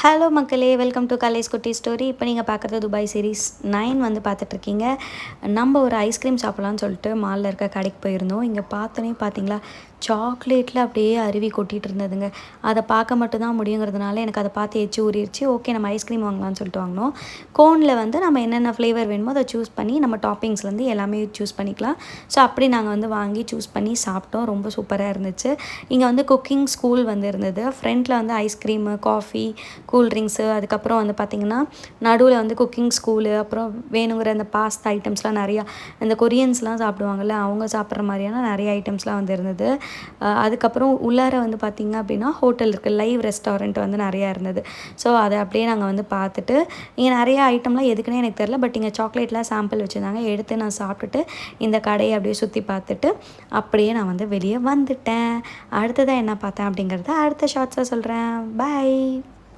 Hello மக்களே, welcome to கலேஸ் குட்டி story. இப்போ நீங்கள் பார்க்குறது துபாய் சீரீஸ் 9 வந்து பார்த்துட்ருக்கீங்க. நம்ம ஒரு ஐஸ்கிரீம் சாப்பிட்லான்னு சொல்லிட்டு மாலில் இருக்க கடைக்கு போயிருந்தோம். இங்கே பார்த்தோன்னே பார்த்தீங்களா, சாக்லேட்டில் அப்படியே அருவி கொட்டிகிட்டு இருந்ததுங்க. அதை பார்க்க மட்டும்தான் முடியுங்கிறதுனால எனக்கு அதை பார்த்து எச்சு ஊறிடுச்சு. ஓகே, நம்ம ஐஸ்கிரீம் வாங்கலாம்னு சொல்லிட்டு வாங்கினோம். கோனில் வந்து நம்ம என்னென்ன ஃப்ளேவர் வேணுமோ அதை சூஸ் பண்ணி நம்ம டாப்பிங்ஸ்லேருந்து எல்லாமே சூஸ் பண்ணிக்கலாம். ஸோ அப்படி நாங்கள் வந்து வாங்கி சூஸ் பண்ணி சாப்பிட்டோம். ரொம்ப சூப்பராக இருந்துச்சு. இங்கே வந்து குக்கிங் ஸ்கூல் வந்து இருந்தது. ஃப்ரண்ட்டில் வந்து ஐஸ்கிரீமு, காஃபி, கூல்ட்ரிங்க்ஸு, அதுக்கப்புறம் வந்து பார்த்திங்கன்னா நடுவில் வந்து குக்கிங் ஸ்கூலு, அப்புறம் வேணுங்கிற இந்த பாஸ்தா ஐட்டம்ஸ்லாம் நிறையா, இந்த கொரியன்ஸ்லாம் சாப்பிடுவாங்கள்ல, அவங்க சாப்பிட்ற மாதிரியான நிறைய ஐட்டம்ஸ்லாம் வந்து இருந்தது. அதுக்கப்புறம் உள்ளார வந்து பார்த்திங்க அப்படின்னா ஹோட்டல் இருக்குது, லைவ் ரெஸ்டாரண்ட் வந்து நிறையா இருந்தது. ஸோ அதை அப்படியே நாங்கள் வந்து பார்த்துட்டு, இங்கே நிறைய ஐட்டம்லாம் எதுக்குன்னே எனக்கு தெரில, பட் இங்கே சாக்லேட்லாம் சாம்பிள் வச்சுருந்தாங்க. எடுத்து நான் சாப்பிட்டுட்டு இந்த கடையை அப்படியே சுற்றி பார்த்துட்டு அப்படியே நான் வந்து வெளியே வந்துட்டேன். அடுத்ததாக என்ன பார்த்தேன் அப்படிங்கிறத அடுத்த ஷார்ட்ஸாக சொல்கிறேன். பாய்.